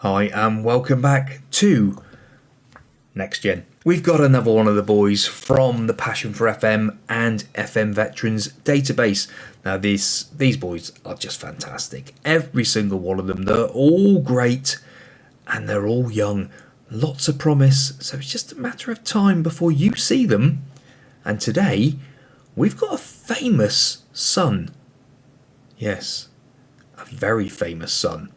Hi and welcome back to Next Gen. We've got another one of the boys from the Passion4FM and FM Veterans database. Now these boys are just fantastic. Every single one of them, they're all great and they're all young. Lots of promise, so it's just a matter of time before you see them. And today, we've got a famous son. Yes, a very famous son.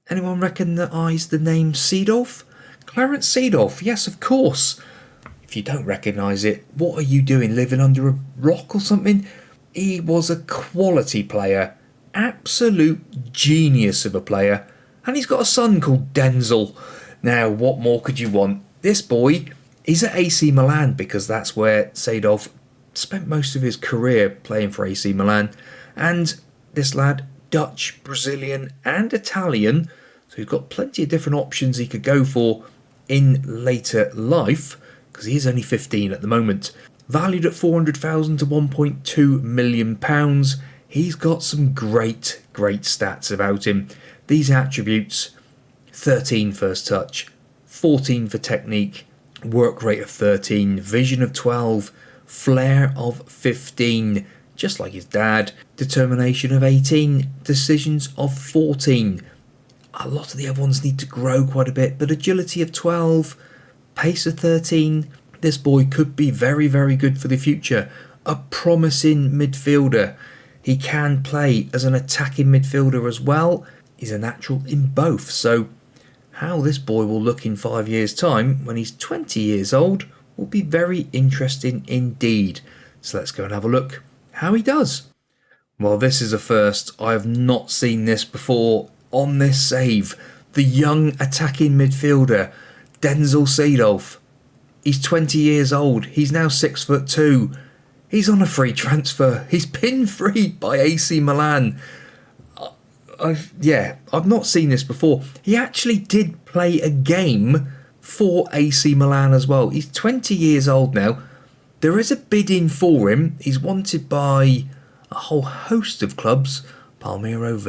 Anyone recognise the name Seedorf? Clarence Seedorf, yes, of course. If you don't recognise it, what are you doing, living under a rock or something? He was a quality player, absolute genius of a player, and he's got a son called Denzel. Now, what more could you want? This boy, he's at AC Milan because that's where Seedorf spent most of his career playing for AC Milan. And this lad, Dutch, Brazilian and Italian, so he's got plenty of different options he could go for in later life, because he is only 15 at the moment. Valued at 400,000 to 1.2 million pounds. He's got some great stats about him. These attributes: 13 first touch, 14 for technique, work rate of 13, vision of 12, flair of 15, just like his dad, determination of 18, decisions of 14. A lot of the other ones need to grow quite a bit, but agility of 12, pace of 13. This boy could be very good for the future. A promising midfielder. He can play as an attacking midfielder as well. He's a natural in both. So how this boy will look in 5 years' time when he's 20 years old will be very interesting indeed. So let's go and have a look how he does. Well, this is a first. I have not seen this before on this save. The young attacking midfielder, Denzel Seedorf. He's 20 years old. He's now 6'2". He's on a free transfer. He's been freed by AC Milan. I've not seen this before. He actually did play a game for AC Milan as well. He's 20 years old now. There is a bidding for him. He's wanted by a whole host of clubs. Palmiro,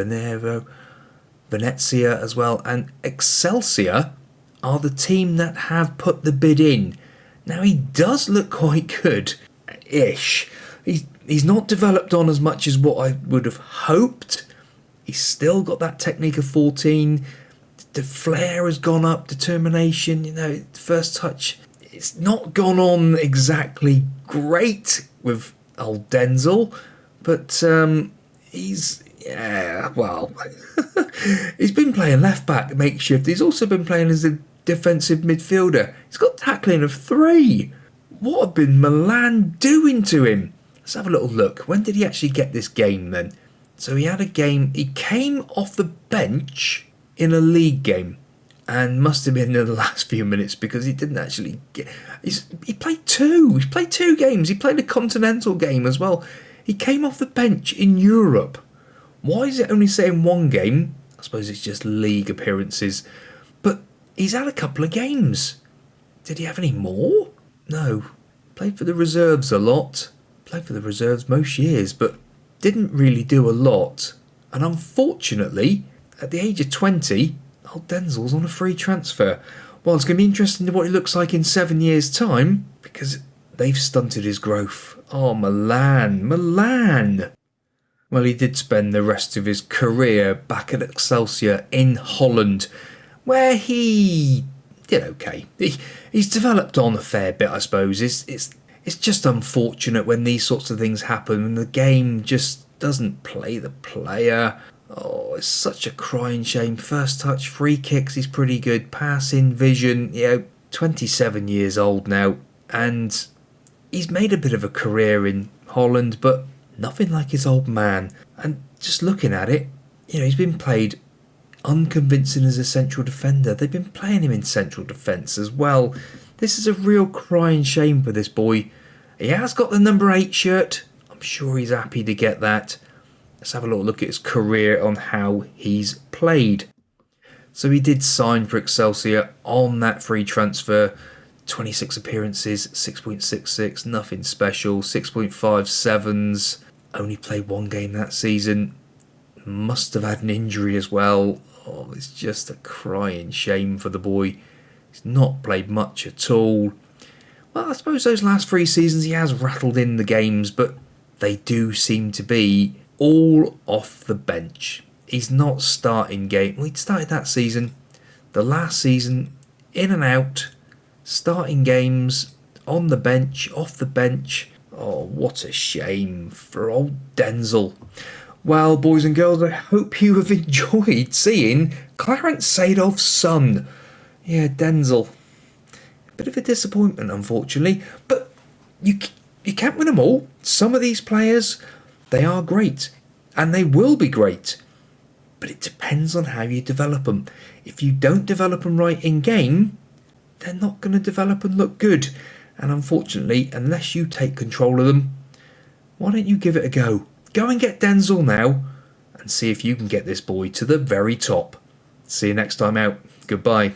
Venezia as well, and Excelsior are the team that have put the bid in. Now he does look quite good-ish. He's not developed on as much as what I would have hoped. He's still got that technique of 14. The flair has gone up, determination, first touch. It's not gone on exactly great with old Denzel, but he's been playing left back makeshift. He's also been playing as a defensive midfielder. He's got tackling of 3. What have been Milan doing to him? Let's have a little look. When did he actually get this game then? So he had a game. He came off the bench in a league game and must have been in the last few minutes because he didn't actually get... He played 2. He's played 2 games. He played a continental game as well. He came off the bench in Europe. Why is it only saying 1 game? I suppose it's just league appearances. But he's had a couple of games. Did he have any more? No. Played for the reserves a lot. Played for the reserves most years, but didn't really do a lot. And unfortunately, at the age of 20, old Denzel's on a free transfer. Well, it's going to be interesting to what he looks like in 7 years' time, because they've stunted his growth. Oh, Milan. Well, he did spend the rest of his career back at Excelsior in Holland, where he did okay. He's developed on a fair bit, I suppose. It's just unfortunate when these sorts of things happen and the game just doesn't play the player. Oh, it's such a crying shame. First touch, free kicks, he's pretty good. Passing, vision, 27 years old now. And he's made a bit of a career in Holland, but nothing like his old man. And just looking at it, he's been played unconvincing as a central defender. They've been playing him in central defence as well. This is a real crying shame for this boy. He has got the number 8 shirt. I'm sure he's happy to get that. Let's have a little look at his career on how he's played. So he did sign for Excelsior on that free transfer. 26 appearances, 6.66, nothing special. 6.57s, only played one game that season. Must have had an injury as well. Oh, it's just a crying shame for the boy. He's not played much at all. Well, I suppose those last 3 seasons he has rattled in the games, but they do seem to be all off the bench. He's not starting game. Well, he started that season. The last season, in and out, starting games, on the bench, off the bench. Oh, what a shame for old Denzel. Well, boys and girls, I hope you have enjoyed seeing Clarence Seedorf's son. Yeah, Denzel. Bit of a disappointment, unfortunately, but you can't win them all. Some of these players, they are great, and they will be great, but it depends on how you develop them. If you don't develop them right in game, they're not going to develop and look good, and unfortunately, unless you take control of them, why don't you give it a go? Go and get Denzel now, and see if you can get this boy to the very top. See you next time out. Goodbye.